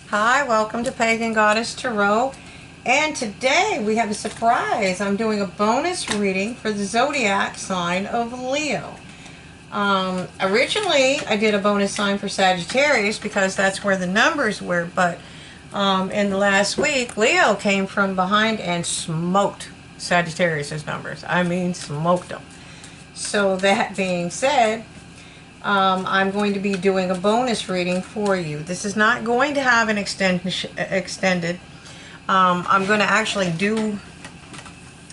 Hi, welcome to Pagan Goddess Tarot. And today we have a surprise. I'm doing a bonus reading for the zodiac sign of Leo. Originally, I did a bonus sign for Sagittarius because that's where the numbers were, but in the last week, Leo came from behind and smoked Sagittarius's numbers. I mean, smoked them. So that being said, I'm going to be doing a bonus reading for you. This is not going to have an extended. I'm going to actually do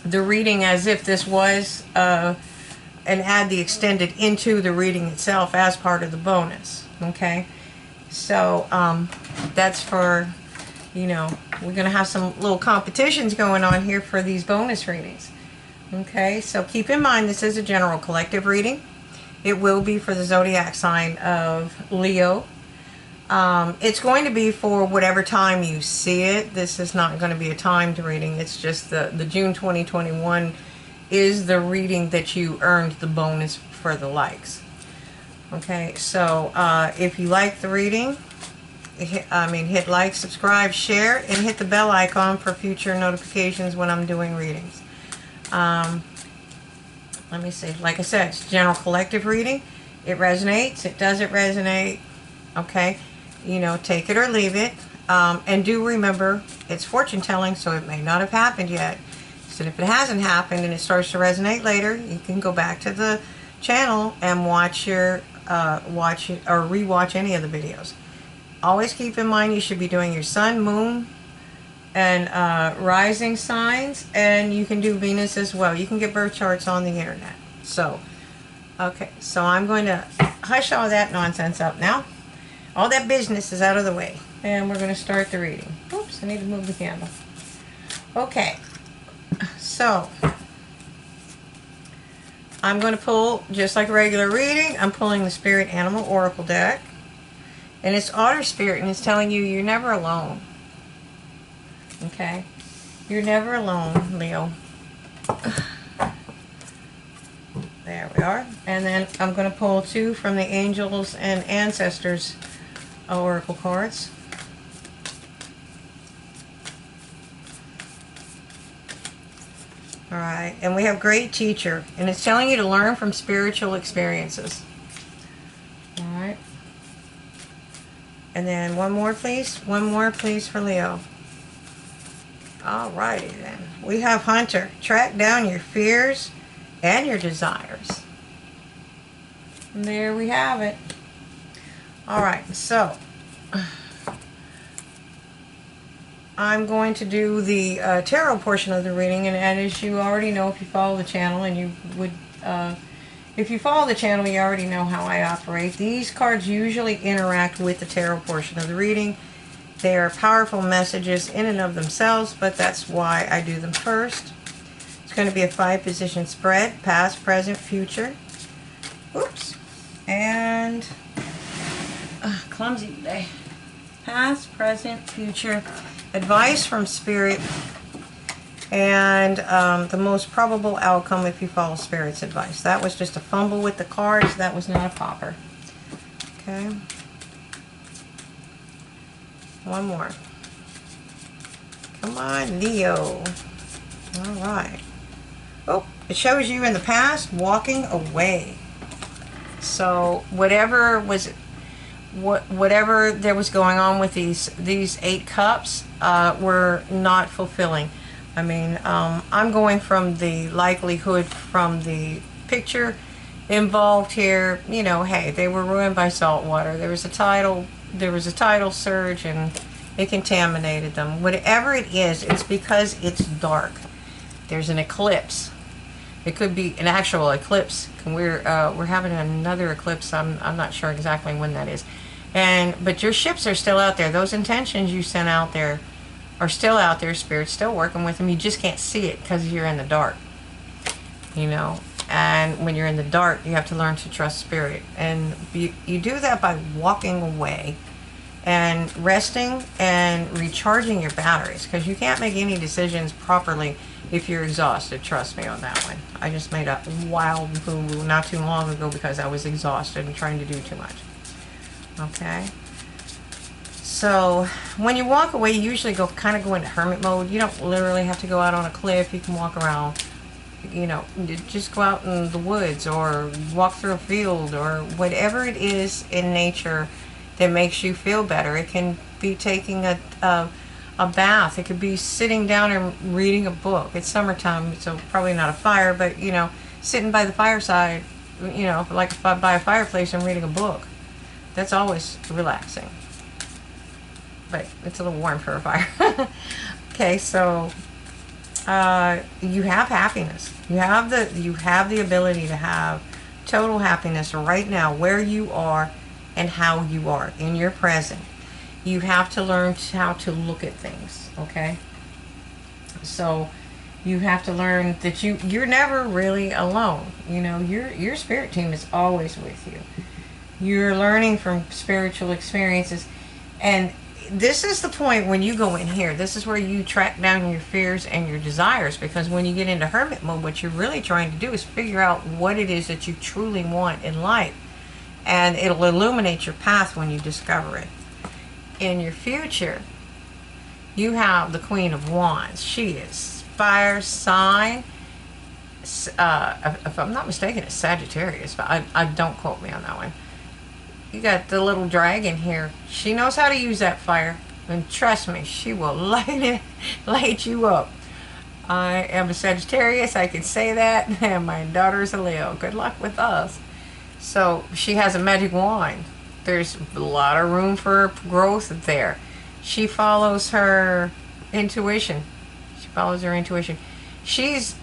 the reading as if this was, and add the extended into the reading itself as part of the bonus. Okay? So, that's for, we're going to have some little competitions going on here for these bonus readings. Okay? So keep in mind this is a general collective reading. It will be for the zodiac sign of Leo. It's going to be for whatever time you see it. This is not going to be a timed reading. It's just the June 2021 is the reading that you earned the bonus for the likes. Okay, so if you like the reading, hit like, subscribe, share, and hit the bell icon for future notifications when I'm doing readings. Let me see. Like I said, it's general collective reading. It resonates. It doesn't resonate. Okay. Take it or leave it. And do remember, it's fortune telling, so it may not have happened yet. So if it hasn't happened and it starts to resonate later, you can go back to the channel and watch or rewatch any of the videos. Always keep in mind you should be doing your sun, moon, and rising signs, and you can do Venus as well. You can get birth charts on the internet. So, okay, so I'm going to hush all that nonsense up now. All that business is out of the way, and we're going to start the reading. Oops, I need to move the candle. Okay, so I'm going to pull, just like a regular reading, I'm pulling the Spirit Animal Oracle deck, and it's Otter Spirit, and it's telling you you're never alone. Okay, you're never alone, Leo. There we are. And then I'm going to pull two from the Angels and Ancestors Oracle cards. Alright, and we have Great Teacher, and it's telling you to learn from spiritual experiences. Alright. And then one more, please. One more, please, for Leo. Alrighty then. We have Hunter. Track down your fears and your desires. And there we have it. Alright, so I'm going to do the tarot portion of the reading, and as you already know, if you follow the channel, and you would, if you follow the channel, you already know how I operate. These cards usually interact with the tarot portion of the reading. They are powerful messages in and of themselves, but that's why I do them first. It's going to be a 5-position spread, past, present, future. Oops. And clumsy today. Past, present, future. Advice from Spirit. And the most probable outcome if you follow Spirit's advice. That was just a fumble with the cards. That was not a popper. Okay. One more. Come on, Leo. Alright. Oh, it shows you in the past walking away. So whatever there was going on with these 8 cups were not fulfilling. I mean, I'm going from the likelihood from the picture involved here. Hey, they were ruined by salt water. There was a tidal surge and it contaminated them. Whatever it is, it's because it's dark. There's an eclipse. It could be an actual eclipse. We're having another eclipse. I'm not sure exactly when that is. But your ships are still out there. Those intentions you sent out there are still out there. Spirit's still working with them. You just can't see it because you're in the dark. And when you're in the dark, you have to learn to trust Spirit. And you do that by walking away and resting and recharging your batteries, because you can't make any decisions properly if you're exhausted. Trust me on that one. I just made a wild boo-boo not too long ago because I was exhausted and trying to do too much. Okay. So when you walk away, you usually kind of go into hermit mode. You don't literally have to go out on a cliff. You can walk around, you know, just go out in the woods or walk through a field or whatever it is in nature that makes you feel better. It can be taking a bath. It could be sitting down and reading a book. It's summertime, so probably not a fire, but, you know, sitting by the fireside, you know, like by a fireplace and reading a book. That's always relaxing. But it's a little warm for a fire. Okay, so you have happiness. You have the ability to have total happiness right now, where you are and how you are in your present. You have to learn how to look at things. Okay, so you have to learn that you're never really alone. You know, your spirit team is always with you. You're learning from spiritual experiences, and this is the point when you go in here. This is where you track down your fears and your desires, because when you get into hermit mode, what you're really trying to do is figure out what it is that you truly want in life, and it'll illuminate your path when you discover it. In your future, you have the Queen of Wands. She is fire sign. If I'm not mistaken, it's Sagittarius, but I don't quote me on that one. You got the little dragon here. She knows how to use that fire. And trust me, she will light you up. I am a Sagittarius, I can say that. And my daughter's a Leo. Good luck with us. So she has a magic wand. There's a lot of room for growth there. She follows her intuition. She's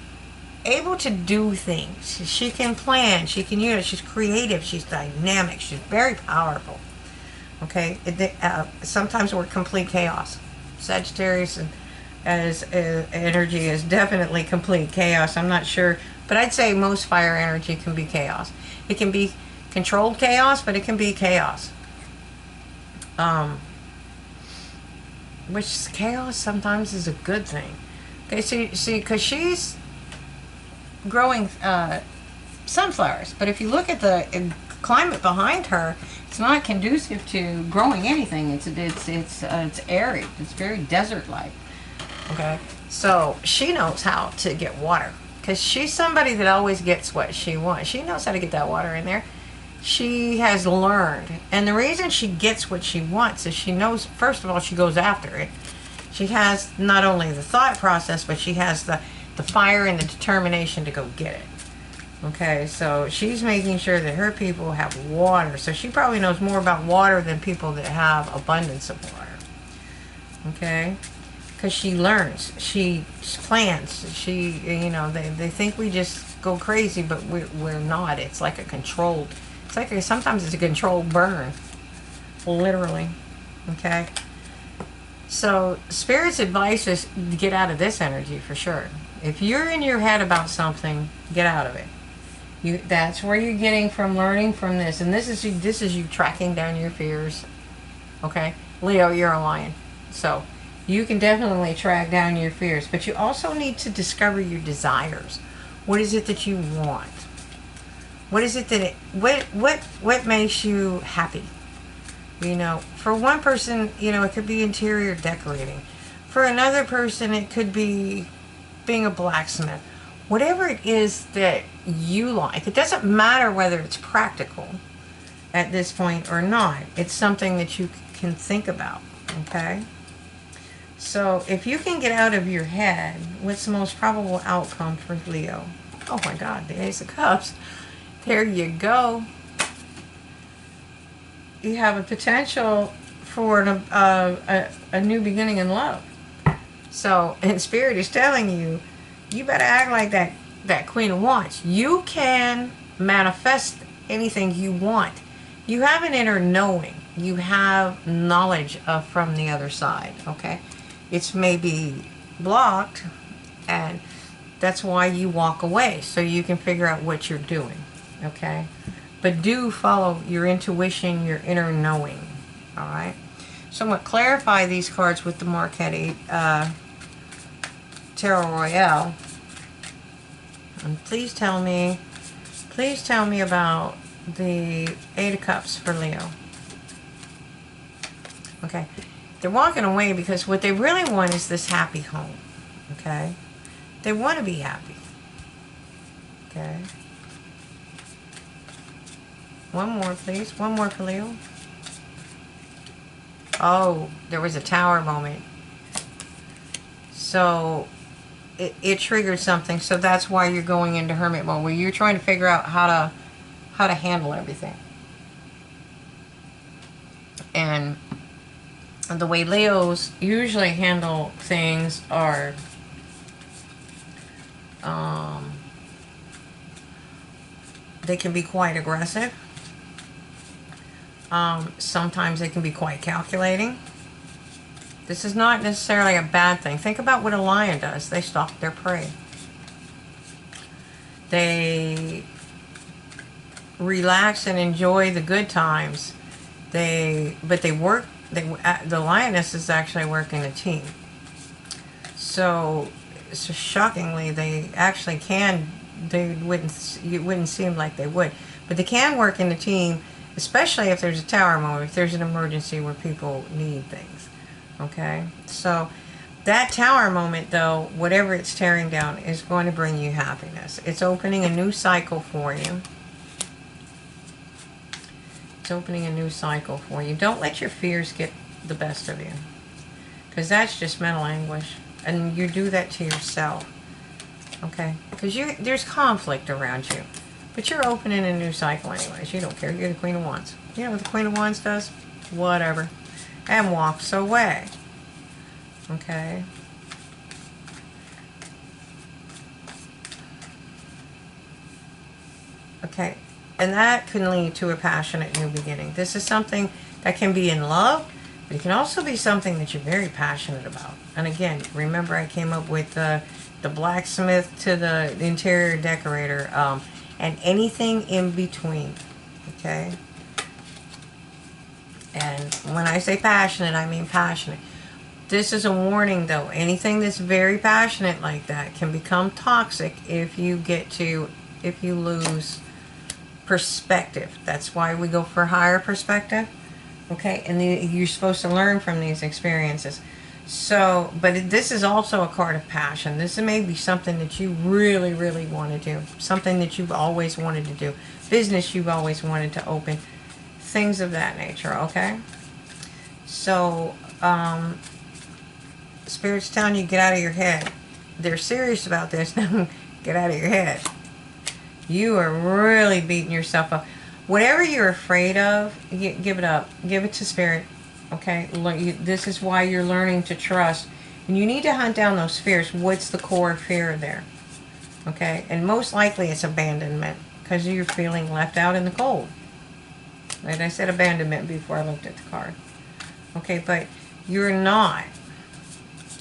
able to do things. She can plan. She can use it. She's creative. She's dynamic. She's very powerful. Okay. Sometimes we're complete chaos. Sagittarius as energy is definitely complete chaos. I'm not sure, but I'd say most fire energy can be chaos. It can be controlled chaos, but it can be chaos. Which chaos sometimes is a good thing. Okay, so you see, because she's growing sunflowers, but if you look at the climate behind her, it's not conducive to growing anything. It's arid. It's very desert-like. Okay, so she knows how to get water, because she's somebody that always gets what she wants. She knows how to get that water in there. She has learned, and the reason she gets what she wants is she knows, first of all, she goes after it. She has not only the thought process, but she has the fire and the determination to go get it. Okay, so she's making sure that her people have water. So she probably knows more about water than people that have abundance of water. Okay, because she learns, she plans. You know, they think we just go crazy, but we're not. It's like a controlled. It's like sometimes it's a controlled burn, literally. Okay. So Spirit's advice is to get out of this energy for sure. If you're in your head about something, get out of it. That's where you're getting from learning from this, and this is you tracking down your fears. Okay, Leo, you're a lion, so you can definitely track down your fears, but you also need to discover your desires. What is it that you want? What is it that what makes you happy? You know, for one person, you know, it could be interior decorating. For another person, it could be being a blacksmith. Whatever it is that you like, it doesn't matter whether it's practical at this point or not. It's something that you can think about, okay? So if you can get out of your head, what's the most probable outcome for Leo? Oh my God, the Ace of Cups. There you go. You have a potential for a new beginning in love. So, and Spirit is telling you, you better act like that Queen of Wands. You can manifest anything you want. You have an inner knowing. You have knowledge from the other side, okay? It's maybe blocked, and that's why you walk away, so you can figure out what you're doing, okay? But do follow your intuition, your inner knowing, all right? So I'm going to clarify these cards with the Marquette Tarot Royale. And please tell me about the Eight of Cups for Leo. Okay, They're walking away because what they really want is this happy home. Okay? They want to be happy. Okay? One more, please. One more for Leo. Oh, there was a tower moment. So it triggered something. So that's why you're going into hermit mode, where you're trying to figure out how to handle everything. And the way Leos usually handle things are they can be quite aggressive. Sometimes they can be quite calculating. This is not necessarily a bad thing. Think about what a lion does. They stalk their prey. They relax and enjoy the good times. But they work. The lioness is actually working a team. So shockingly, they actually can. It wouldn't seem like they would, but they can work in a team, especially if there's a tower moment, if there's an emergency where people need things. Okay, so that tower moment, though, whatever it's tearing down, is going to bring you happiness. It's opening a new cycle for you. It's opening a new cycle for you. Don't let your fears get the best of you, because that's just mental anguish, and you do that to yourself. Okay, because there's conflict around you, but you're opening a new cycle anyways. You don't care. You're the Queen of Wands. You know what the Queen of Wands does? Whatever. And walks away. Okay. Okay. And that can lead to a passionate new beginning. This is something that can be in love, but it can also be something that you're very passionate about. And again, remember I came up with the blacksmith to the interior decorator, and anything in between. Okay? And when I say passionate, I mean passionate. This is a warning, though. Anything that's very passionate like that can become toxic if you lose perspective. That's why we go for higher perspective. Okay? And you're supposed to learn from these experiences. So, but this is also a card of passion. This may be something that you really, really want to do. Something that you've always wanted to do. Business you've always wanted to open. Things of that nature, okay? So, Spirit's telling you, get out of your head. They're serious about this. Get out of your head. You are really beating yourself up. Whatever you're afraid of, give it up. Give it to Spirit. Okay, this is why you're learning to trust. And you need to hunt down those fears. What's the core fear there? Okay, and most likely it's abandonment, because you're feeling left out in the cold. Like I said, abandonment before I looked at the card. Okay, but you're not.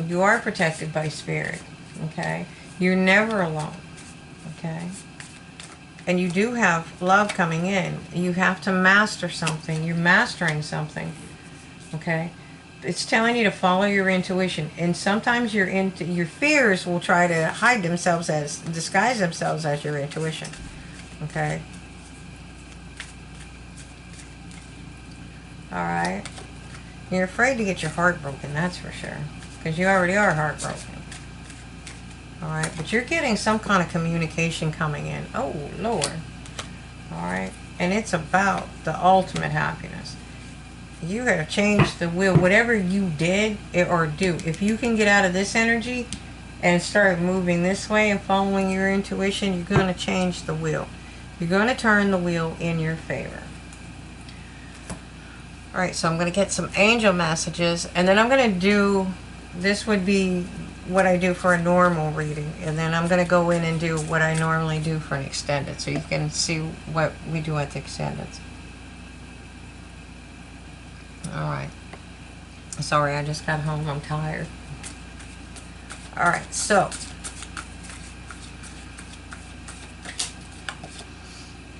You are protected by Spirit. Okay, you're never alone. Okay, and you do have love coming in. You have to master something. You're mastering something. Okay, it's telling you to follow your intuition, and sometimes your fears will try to disguise themselves as your intuition. Okay. All right. You're afraid to get your heart broken, that's for sure, because you already are heartbroken. All right, but you're getting some kind of communication coming in. Oh Lord. All right, and it's about the ultimate happiness. You got to change the wheel. Whatever you did or do, if you can get out of this energy and start moving this way and following your intuition, you're going to change the wheel. You're going to turn the wheel in your favor. Alright, so I'm going to get some angel messages, and then I'm going to do, this would be what I do for a normal reading, and then I'm going to go in and do what I normally do for an extended, so you can see what we do at the extended. Alright. Sorry, I just got home. I'm tired. Alright, so.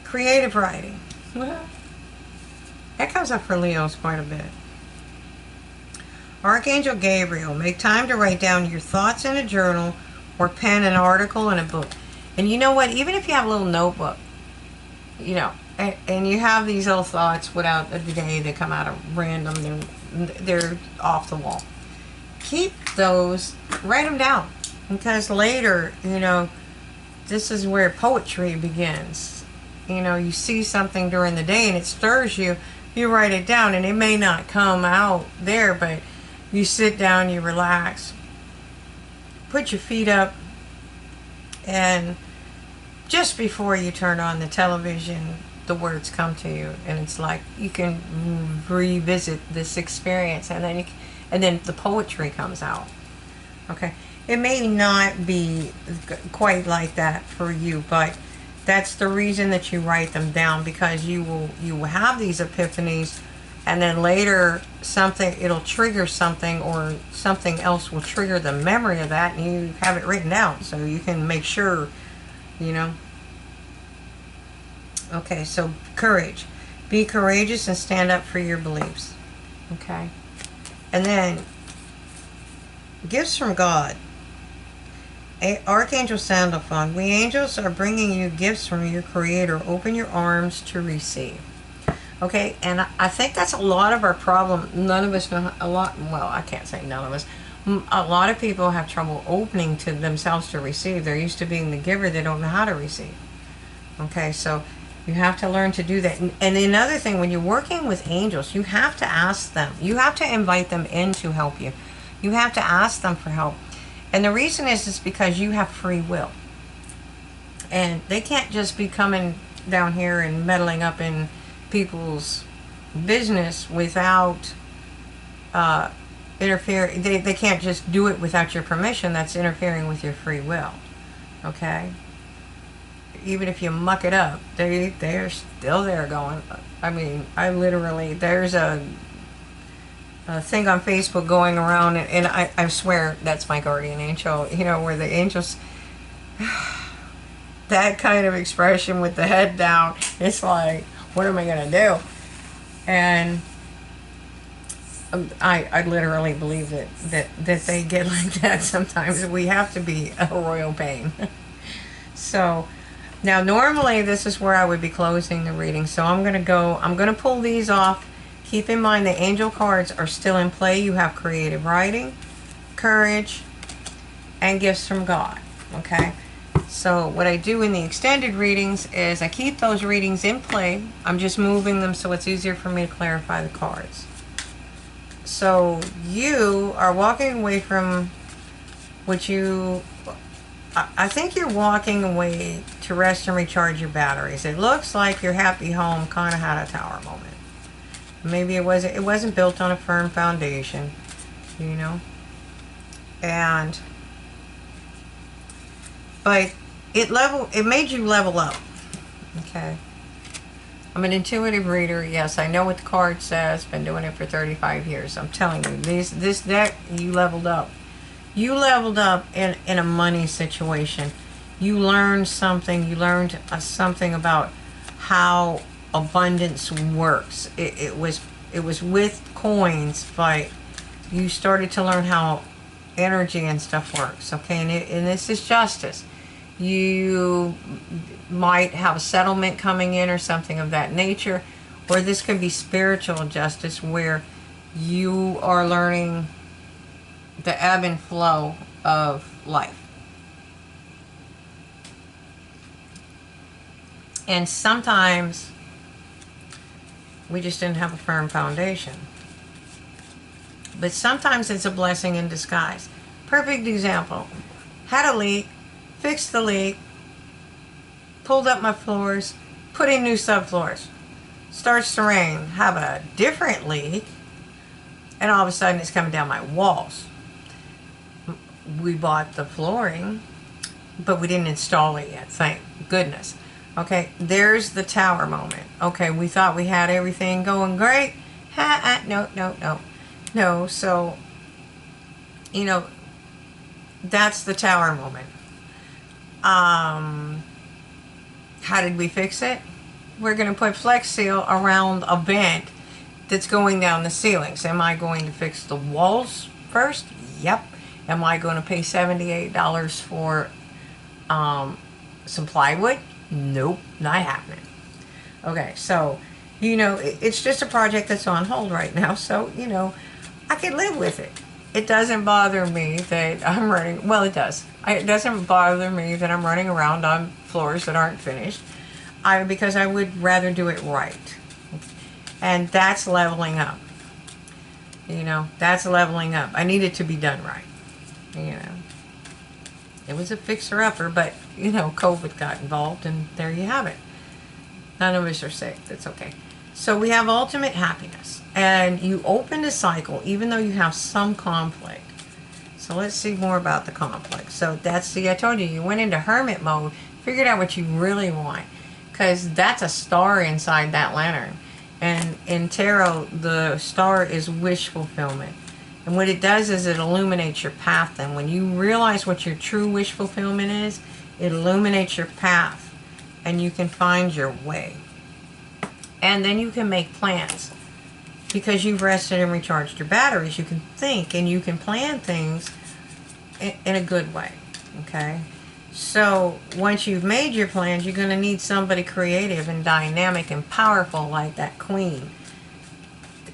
Creative writing. Well, that comes up for Leos quite a bit. Archangel Gabriel, make time to write down your thoughts in a journal or pen an article in a book. And you know what? Even if you have a little notebook, you know, and you have these little thoughts without a day, they come out of random, they're they're off the wall. Keep those, write them down, because later, this is where poetry begins. You see something during the day and it stirs you, you write it down, and it may not come out there, but you sit down, you relax, put your feet up, and just before you turn on the television, the words come to you, and it's like you can revisit this experience, and then the poetry comes out. Okay, it may not be quite like that for you, but that's the reason that you write them down, because you will have these epiphanies, and then later it'll trigger something, or something else will trigger the memory of that, and you have it written down so you can make sure. Okay, so courage. Be courageous and stand up for your beliefs. Okay? And then, gifts from God. Archangel Sandalphon. We angels are bringing you gifts from your Creator. Open your arms to receive. Okay, and I think that's a lot of our problem. None of us know well, I can't say none of us. A lot of people have trouble opening to themselves to receive. They're used to being the giver. They don't know how to receive. Okay, so you have to learn to do that. And another thing, when you're working with angels, you have to ask them. You have to invite them in to help you. You have to ask them for help. And the reason is because you have free will. And they can't just be coming down here and meddling up in people's business without interfering. They can't just do it without your permission. That's interfering with your free will. Okay? Even if you muck it up, they're still there going. I mean, there's a thing on Facebook going around, and I swear that's my guardian angel, where the angels, that kind of expression with the head down, it's like, what am I going to do? And I literally believe that they get like that sometimes. We have to be a royal pain. So, now normally this is where I would be closing the reading. So I'm going to pull these off. Keep in mind the angel cards are still in play. You have creative writing, courage, and gifts from God. Okay? So what I do in the extended readings is I keep those readings in play. I'm just moving them so it's easier for me to clarify the cards. So you are walking away from what you... I think you're walking away to rest and recharge your batteries. It looks like your happy home kind of had a tower moment. Maybe it wasn't built on a firm foundation, but it made you level up. Okay. I'm an intuitive reader. Yes, I know what the card says. Been doing it for 35 years. I'm telling you, this deck, you leveled up. You leveled up in a money situation. You learned something. You learned something about how abundance works. It was with coins, but you started to learn how energy and stuff works. Okay, and this is justice. You might have a settlement coming in or something of that nature, or this could be spiritual justice, where you are learning the ebb and flow of life. And sometimes we just didn't have a firm foundation. But sometimes it's a blessing in disguise. Perfect example. Had a leak, fixed the leak, pulled up my floors, put in new subfloors. Starts to rain, have a different leak, and all of a sudden it's coming down my walls. We bought the flooring, but we didn't install it yet, thank goodness. Okay, there's the tower moment. Okay, we thought we had everything going great. No, so, that's the tower moment. How did we fix it? We're going to put Flex Seal around a vent that's going down the ceilings. Am I going to fix the walls first? Yep. Am I going to pay $78 for some plywood? Nope, not happening. Okay, so You know, it's just a project that's on hold right now. So, you know, I can live with it. It doesn't bother me that I'm running. Well, it does. It doesn't bother me that I'm running around on floors that aren't finished. Because I would rather do it right. And that's leveling up. You know, that's leveling up. I need it to be done right. You know, it was a fixer-upper, but, you know, COVID got involved, and there you have it. None of us are safe. That's okay. So we have ultimate happiness. And you opened a cycle, even though you have some conflict. So let's see more about the conflict. So that's, see, I told you, you went into hermit mode, figured out what you really want. Because that's a star inside that lantern. And in tarot, the star is wish fulfillment. And what it does is it illuminates your path. And when you realize what your true wish fulfillment is, it illuminates your path. And you can find your way. And then you can make plans. Because you've rested and recharged your batteries, you can think and you can plan things in a good way. Okay? So once you've made your plans, you're going to need somebody creative and dynamic and powerful like that queen.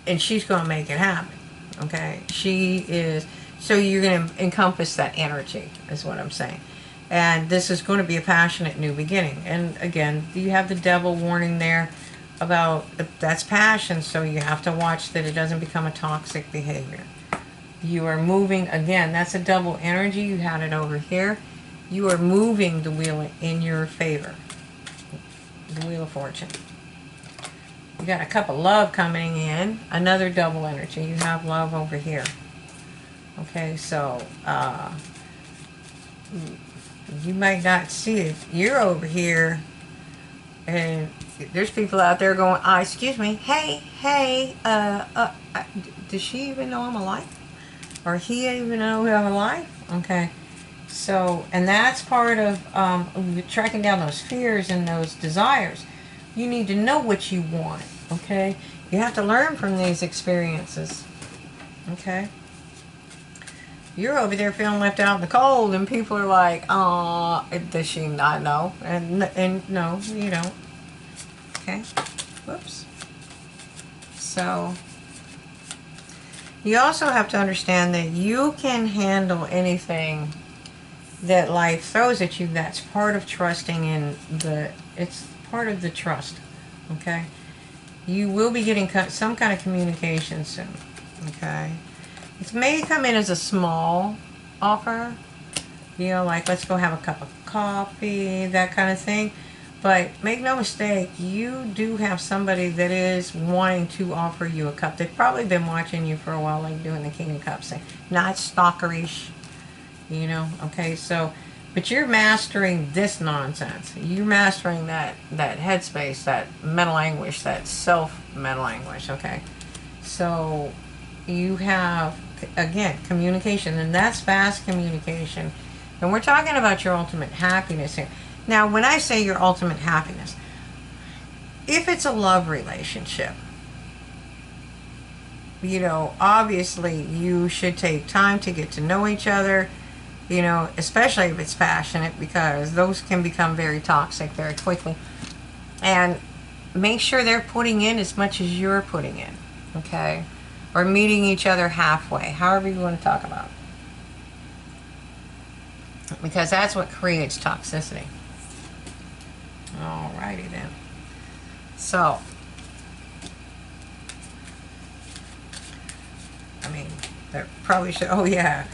And she's going to make it happen. Okay? She is. So you're going to encompass that energy, is what I'm saying. And this is going to be a passionate new beginning. And again, you have the devil warning there about that's passion. So you have to watch that it doesn't become a toxic behavior. You are moving, again, that's a double energy. You had it over here. You are moving the wheel in your favor. The Wheel of Fortune. You got a cup of love coming in. Another double energy. You have love over here. Okay, so you might not see it. You're over here. And there's people out there going, excuse me, hey, does she even know I'm alive? Or he even know I'm alive? Okay. So, and that's part of tracking down those fears and those desires. You need to know what you want, okay? You have to learn from these experiences, okay? You're over there feeling left out in the cold, and people are like, does she not know? And no, you don't. Okay? Whoops. So, you also have to understand that you can handle anything that life throws at you. That's part of trusting in it's part of the trust, okay? You will be getting some kind of communication soon, okay? It may come in as a small offer, you know, like let's go have a cup of coffee, that kind of thing. But make no mistake, you do have somebody that is wanting to offer you a cup. They've probably been watching you for a while, like doing the King of Cups thing. Not stalkerish, you know, okay? So, but you're mastering this nonsense. You're mastering that headspace, that mental anguish, that self-mental anguish, okay? So, you have, again, communication, and that's fast communication. And we're talking about your ultimate happiness here. Now, when I say your ultimate happiness, if it's a love relationship, you know, obviously you should take time to get to know each other, you know, especially if it's passionate, because those can become very toxic very quickly. And make sure they're putting in as much as you're putting in, okay? Or meeting each other halfway, however you want to talk about it. Because that's what creates toxicity. Alrighty then. So, I mean, there probably should, oh yeah.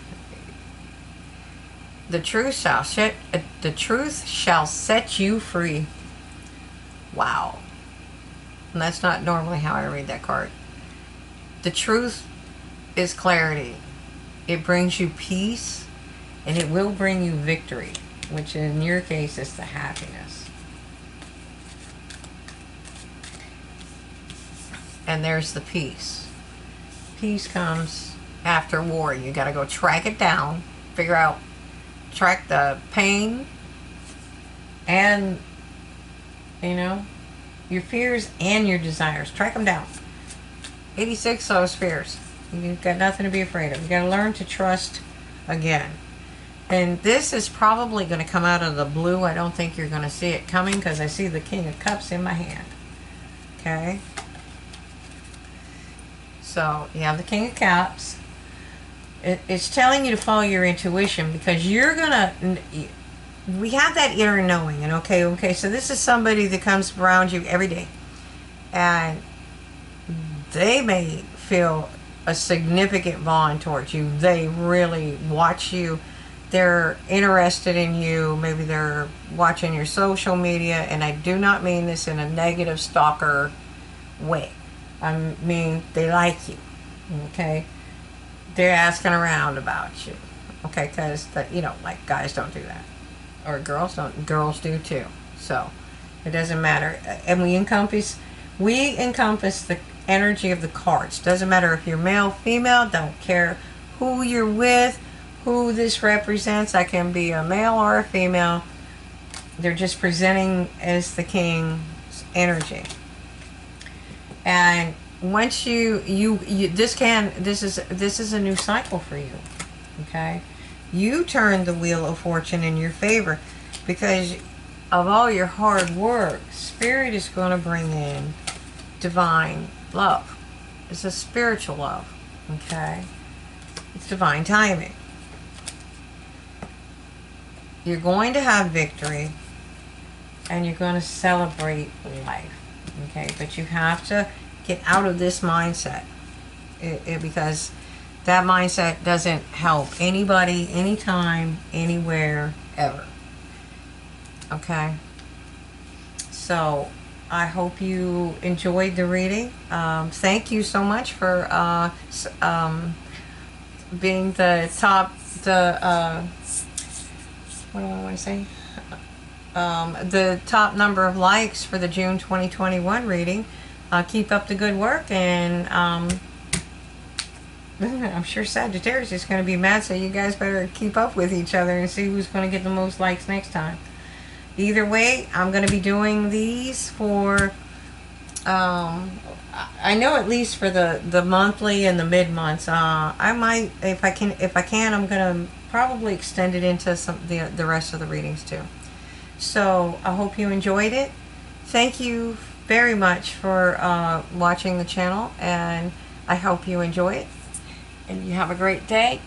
The truth shall set you free. Wow. And that's not normally how I read that card. The truth is clarity. It brings you peace, and it will bring you victory, which in your case is the happiness. And there's the peace. Peace comes after war. You got to go track it down, track the pain, and, you know, your fears and your desires. Track them down. 86 those fears. You've got nothing to be afraid of. You got to learn to trust again. And this is probably going to come out of the blue. I don't think you're going to see it coming because I see the King of Cups in my hand. Okay? So you have the King of Cups. It's telling you to follow your intuition, because you're gonna. We have that inner knowing, and okay. So this is somebody that comes around you every day, and they may feel a significant bond towards you. They really watch you. They're interested in you. Maybe they're watching your social media, and I do not mean this in a negative stalker way. I mean, they like you, okay? They're asking around about you, okay? Because, like, guys don't do that. Or girls don't. Girls do too. So, it doesn't matter. And we encompass the energy of the cards. Doesn't matter if you're male, female, don't care who you're with, who this represents. I can be a male or a female. They're just presenting as the king's energy. And once this is a new cycle for you. Okay? You turn the wheel of fortune in your favor, because of all your hard work, Spirit is going to bring in divine love. It's a spiritual love. Okay? It's divine timing. You're going to have victory, and you're going to celebrate life. Okay? But you have to get out of this mindset, because that mindset doesn't help anybody, anytime, anywhere, ever. Okay? So, I hope you enjoyed the reading. Thank you so much for being what do I want to say? The top number of likes for the June 2021 reading. Keep up the good work, and I'm sure Sagittarius is going to be mad, so you guys better keep up with each other and see who's going to get the most likes next time. Either way, I'm going to be doing these for, I know at least for the monthly and the mid-months. I might, if I can, I'm going to probably extend it into the rest of the readings too. So I hope you enjoyed it. Thank you very much for watching the channel, and I hope you enjoy it. And you have a great day.